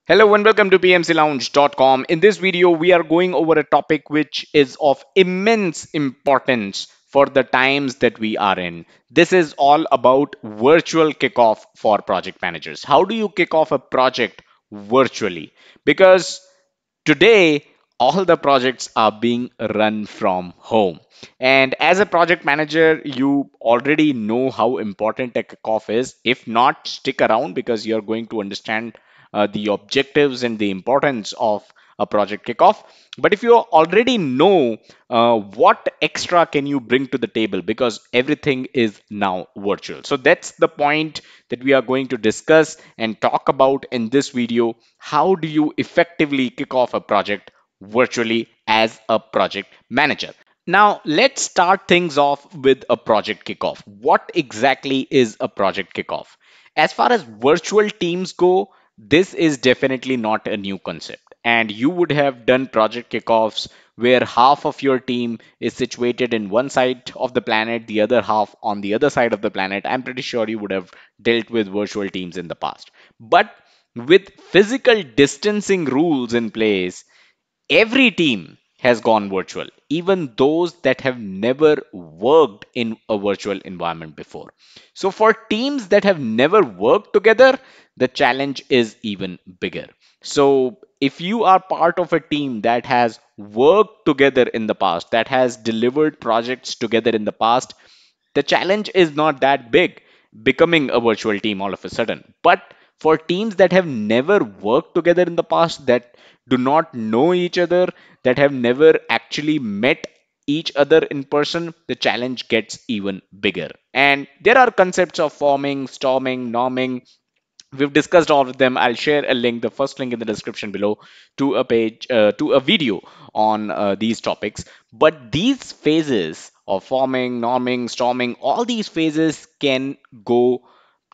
Hello and welcome to pmclounge.com. In this video, we are going over a topic which is of immense importance for the times that we are in. This is all about virtual kickoff for project managers. How do you kick off a project virtually? Because today, all the projects are being run from home. And as a project manager, you already know how important a kickoff is. If not, stick around because you're going to understand the objectives and the importance of a project kickoff. But if you already know what extra can you bring to the table, because everything is now virtual. So that's the point that we are going to discuss and talk about in this video. How do you effectively kick off a project virtually as a project manager? Now, let's start things off with a project kickoff. What exactly is a project kickoff? As far as virtual teams go, this is definitely not a new concept. And you would have done project kickoffs where half of your team is situated in one side of the planet, the other half on the other side of the planet. I'm pretty sure you would have dealt with virtual teams in the past. But with physical distancing rules in place, every team has gone virtual, even those that have never worked in a virtual environment before. So, for teams that have never worked together, the challenge is even bigger. So, if you are part of a team that has worked together in the past, that has delivered projects together in the past, the challenge is not that big becoming a virtual team all of a sudden. But for teams that have never worked together in the past, that do not know each other, that have never actually met each other in person, the challenge gets even bigger. And there are concepts of forming, storming, norming. We've discussed all of them. I'll share a link, the first link in the description below, to a page, to a video on these topics. But these phases of forming, norming, storming, all these phases can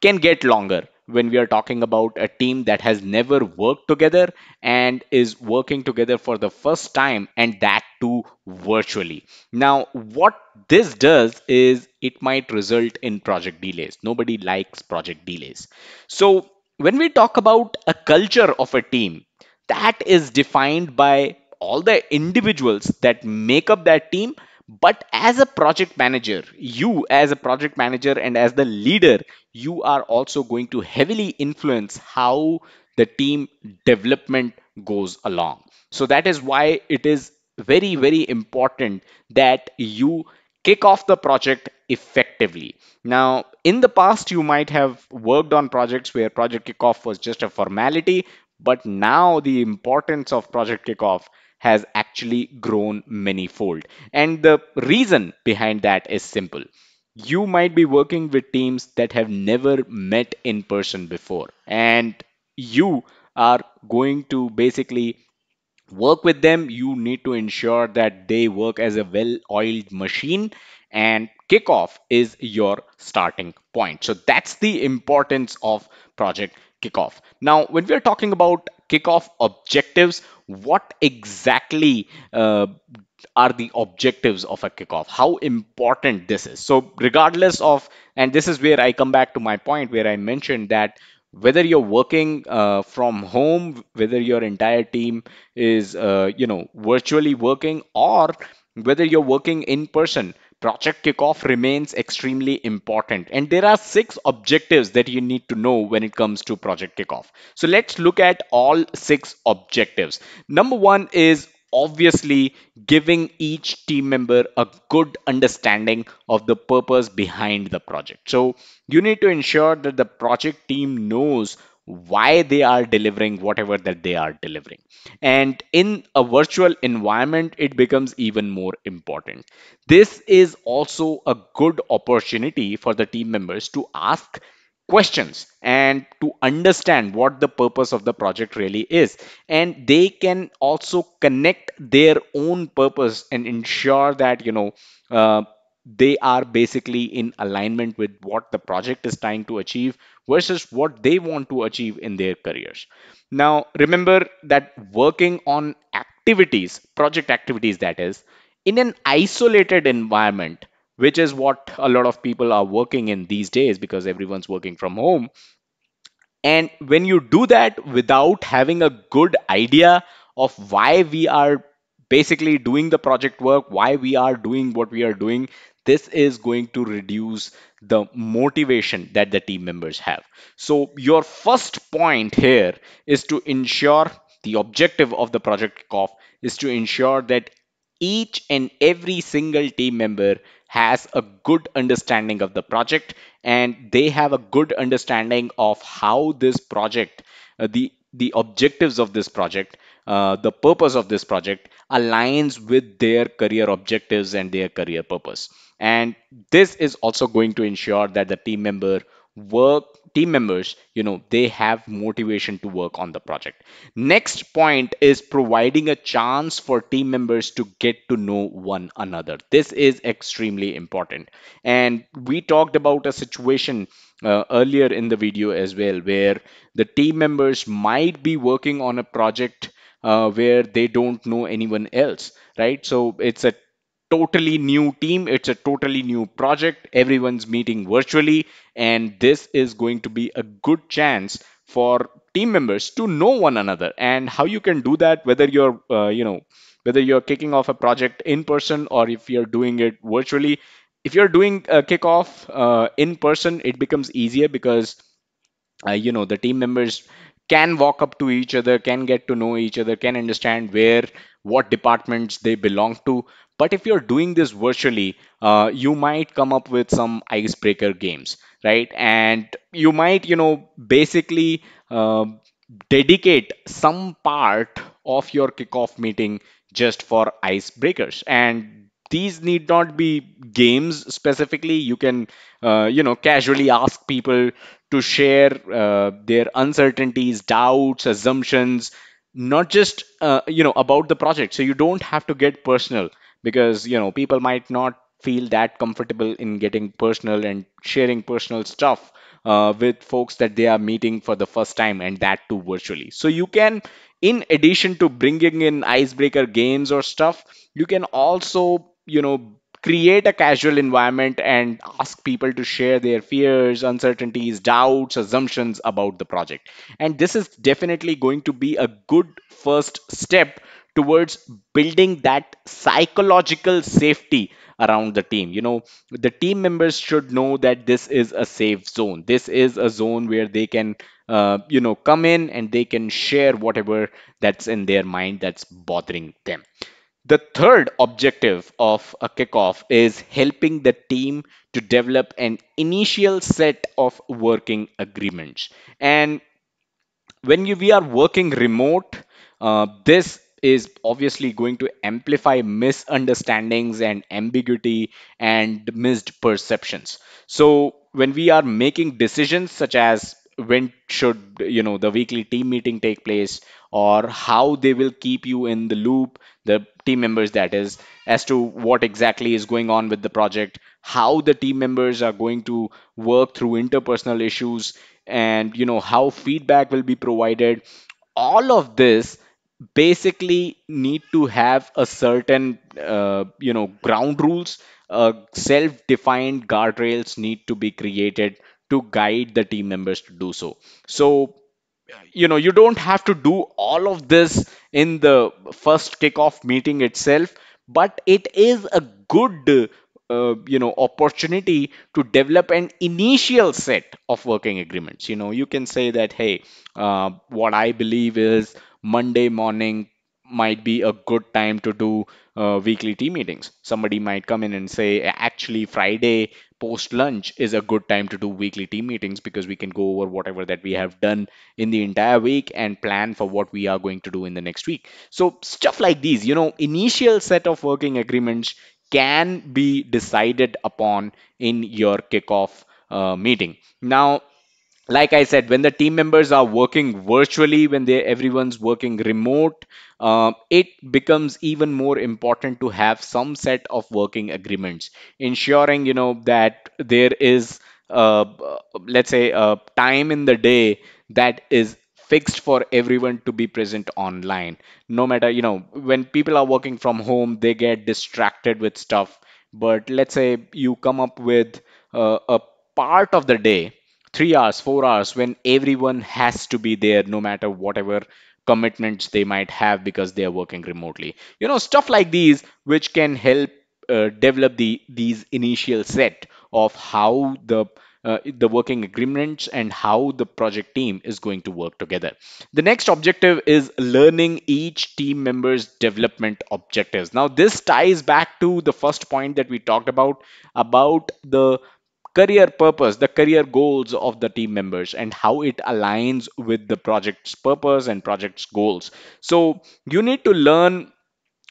get longer when we are talking about a team that has never worked together and is working together for the first time, and that too virtually. Now, what this does is it might result in project delays. Nobody likes project delays. So, when we talk about a culture of a team, that is defined by all the individuals that make up that team. But as a project manager, you as a project manager and as the leader, you are also going to heavily influence how the team development goes along. So that is why it is very, very important that you kick off the project effectively. Now, in the past, you might have worked on projects where project kickoff was just a formality, but now the importance of project kickoff has actually grown manyfold. And the reason behind that is simple. You might be working with teams that have never met in person before, and you are going to basically work with them. You need to ensure that they work as a well-oiled machine, and kickoff is your starting point. So that's the importance of project kickoff. Now, when we're talking about kickoff objectives, what exactly are the objectives of a kickoff? How important this is? So regardless of, and this is where I come back to my point where I mentioned that whether you're working from home, whether your entire team is virtually working, or whether you're working in person, project kickoff remains extremely important. And there are 6 objectives that you need to know when it comes to project kickoff. So let's look at all 6 objectives. Number one is obviously giving each team member a good understanding of the purpose behind the project. So you need to ensure that the project team knows why they are delivering whatever that they are delivering. And in a virtual environment, it becomes even more important. This is also a good opportunity for the team members to ask questions and to understand what the purpose of the project really is. And they can also connect their own purpose and ensure that they are basically in alignment with what the project is trying to achieve versus what they want to achieve in their careers. Now, remember that working on activities, project activities, that is, in an isolated environment, which is what a lot of people are working in these days because everyone's working from home, And when you do that without having a good idea of why we are basically doing the project work, why we are doing what we are doing, this is going to reduce the motivation that the team members have. So, your first point here is to ensure the objective of the project kickoff is to ensure that each and every single team member has a good understanding of the project, and they have a good understanding of how this project, the objectives of this project, the purpose of this project aligns with their career objectives and their career purpose. And this is also going to ensure that the work team members, they have motivation to work on the project. Next point is providing a chance for team members to get to know one another. This is extremely important. And we talked about a situation earlier in the video as well, where the team members might be working on a project where they don't know anyone else, right? So it's a totally new team, it's a totally new project, everyone's meeting virtually, and this is going to be a good chance for team members to know one another. And how you can do that, whether you're whether you're kicking off a project in person or if you're doing it virtually. If you're doing a kickoff in person, it becomes easier because the team members can walk up to each other, can get to know each other, can understand where what departments they belong to. But if you're doing this virtually, you might come up with some icebreaker games, right? And you might basically dedicate some part of your kickoff meeting just for icebreakers. And these need not be games specifically. You can casually ask people to share their uncertainties, doubts, assumptions, not just about the project. So you don't have to get personal, because people might not feel that comfortable in getting personal and sharing personal stuff with folks that they are meeting for the first time, and that too virtually. So you can, in addition to bringing in icebreaker games or stuff, you can also create a casual environment and ask people to share their fears, uncertainties, doubts, assumptions about the project. And this is definitely going to be a good first step towards building that psychological safety around the team. The team members should know that this is a safe zone. This is a zone where they can come in and they can share whatever that's in their mind that's bothering them. The third objective of a kickoff is helping the team to develop an initial set of working agreements. And when we are working remote, this is obviously going to amplify misunderstandings and ambiguity and missed perceptions. So when we are making decisions such as when should the weekly team meeting take place, or how they will keep you in the loop, the team members, that is, as to what exactly is going on with the project, how the team members are going to work through interpersonal issues, and how feedback will be provided, all of this basically need to have a certain ground rules. Self-defined guardrails need to be created to guide the team members to do so. So you don't have to do all of this in the first kickoff meeting itself, but it is a good opportunity to develop an initial set of working agreements. You can say that, hey, what I believe is Monday morning might be a good time to do weekly team meetings. Somebody might come in and say, actually, Friday post lunch is a good time to do weekly team meetings, because we can go over whatever that we have done in the entire week and plan for what we are going to do in the next week. So stuff like these, initial set of working agreements can be decided upon in your kickoff meeting. Now, like I said, when the team members are working virtually, when everyone's working remote, it becomes even more important to have some set of working agreements, ensuring that there is, let's say, a time in the day that is fixed for everyone to be present online. No matter, when people are working from home, they get distracted with stuff. But let's say you come up with a part of the day 3 hours, 4 hours, when everyone has to be there no matter whatever commitments they might have because they are working remotely. Stuff like these which can help develop these initial set of how the working agreements and how the project team is going to work together. The next objective is learning each team member's development objectives. Now, this ties back to the first point that we talked about the career purpose, the career goals of the team members, and how it aligns with the project's purpose and project's goals. So, you need to learn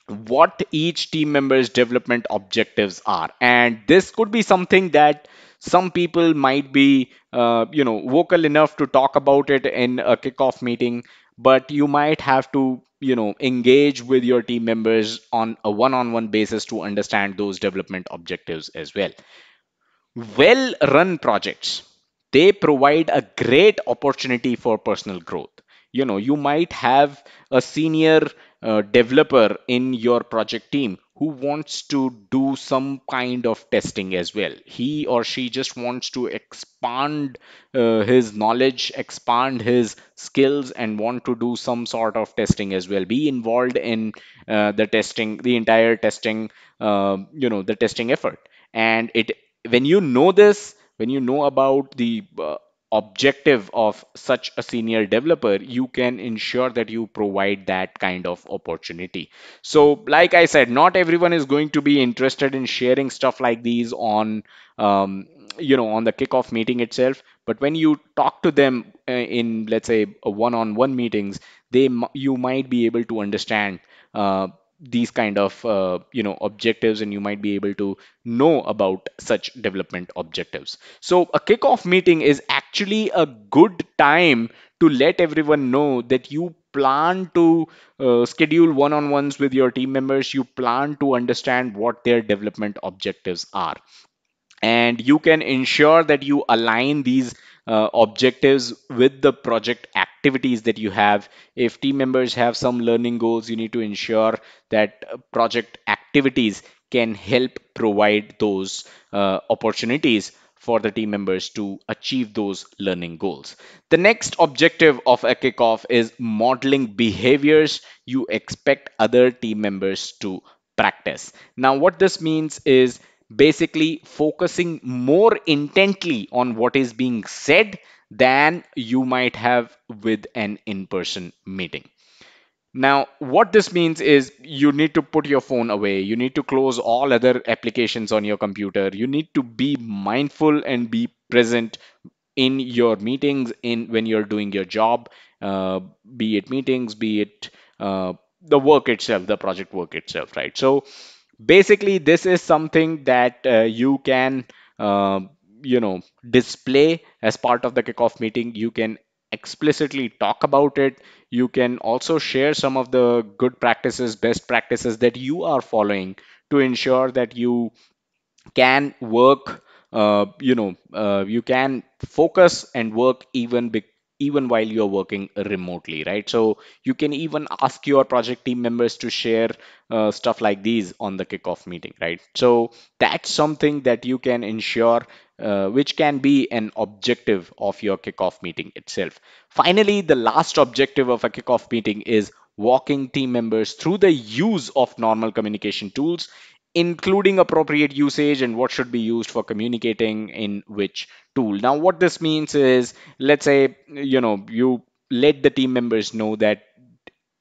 what each team member's development objectives are, and this could be something that some people might be vocal enough to talk about it in a kickoff meeting, but you might have to engage with your team members on a one-on-one basis to understand those development objectives as well. Well run projects, they provide a great opportunity for personal growth. You might have a senior developer in your project team who wants to do some kind of testing as well. He or she just wants to expand his knowledge, expand his skills, and want to do some sort of testing as well, be involved in the testing, the entire testing, the testing effort. And it when you know this, when you know about the objective of such a senior developer, you can ensure that you provide that kind of opportunity. So like I said, not everyone is going to be interested in sharing stuff like these um, on the kickoff meeting itself, but when you talk to them in, let's say, a one-on-one meetings, you might be able to understand these kind of objectives, and you might be able to know about such development objectives. So a kickoff meeting is actually a good time to let everyone know that you plan to schedule one-on-ones with your team members. You plan to understand what their development objectives are, and you can ensure that you align these objectives with the project activities that you have. If team members have some learning goals, you need to ensure that project activities can help provide those opportunities for the team members to achieve those learning goals. The next objective of a kickoff is modeling behaviors you expect other team members to practice. Now, what this means is basically focusing more intently on what is being said than you might have with an in-person meeting. Now, what this means is you need to put your phone away. You need to close all other applications on your computer. You need to be mindful and be present in your meetings, in when you're doing your job, uh, be it meetings, be it the work itself, the project work itself, right? So basically, this is something that you can uh, display as part of the kickoff meeting. You can explicitly talk about it. You can also share some of the good practices, best practices that you are following to ensure that you can work, you can focus and work even while you're working remotely, right? So you can even ask your project team members to share stuff like these on the kickoff meeting, right? So that's something that you can ensure, which can be an objective of your kickoff meeting itself. Finally, the last objective of a kickoff meeting is walking team members through the use of normal communication tools, including appropriate usage and what should be used for communicating in which tool. Now, what this means is, let's say, you let the team members know that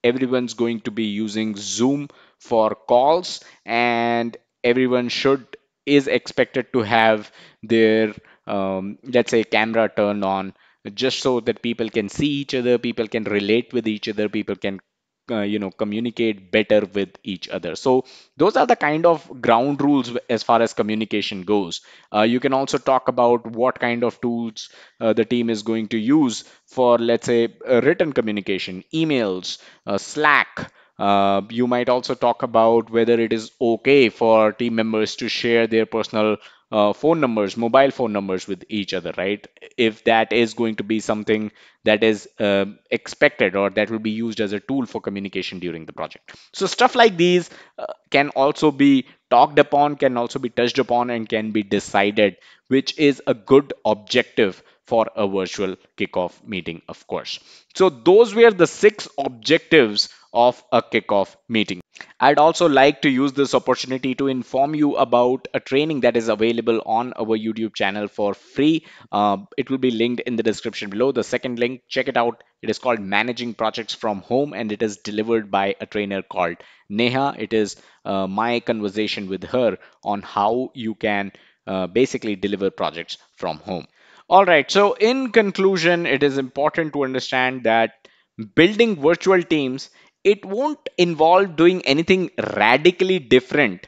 everyone's going to be using Zoom for calls, and everyone should is expected to have their let's say camera turned on, just so that people can see each other, people can relate with each other, people can communicate better with each other. So those are the kind of ground rules as far as communication goes. You can also talk about what kind of tools the team is going to use for, let's say, written communication, emails, Slack. You might also talk about whether it is okay for team members to share their personal phone numbers, mobile phone numbers with each other, right? If that is going to be something that is expected or that will be used as a tool for communication during the project. So stuff like these can also be talked upon, can also be touched upon, and can be decided, which is a good objective for a virtual kickoff meeting, of course. So those were the 6 objectives of a kickoff meeting. I'd also like to use this opportunity to inform you about a training that is available on our YouTube channel for free. It will be linked in the description below. The second link, check it out. It is called Managing Projects from Home, and it is delivered by a trainer called Neha. It is my conversation with her on how you can basically deliver projects from home. All right. So, in conclusion, it is important to understand that building virtual teams, it won't involve doing anything radically different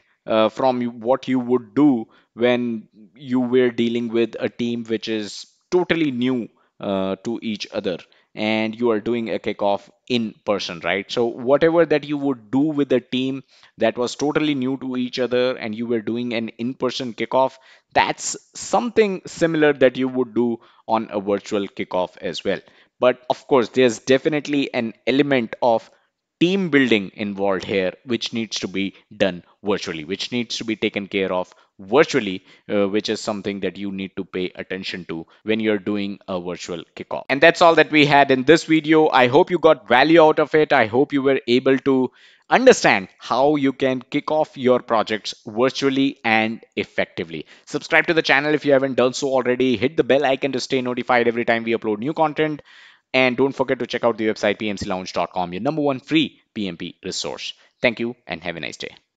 from what you would do when you were dealing with a team which is totally new to each other, and you are doing a kickoff in person, right? So whatever that you would do with a team that was totally new to each other and you were doing an in-person kickoff, that's something similar that you would do on a virtual kickoff as well. But of course, there's definitely an element of team building involved here, which needs to be done virtually, which needs to be taken care of virtually, which is something that you need to pay attention to when you're doing a virtual kickoff. And that's all that we had in this video. I hope you got value out of it. I hope you were able to understand how you can kick off your projects virtually and effectively. Subscribe to the channel if you haven't done so already. Hit the bell icon to stay notified every time we upload new content. And don't forget to check out the website pmclounge.com, your number one free PMP resource. Thank you and have a nice day.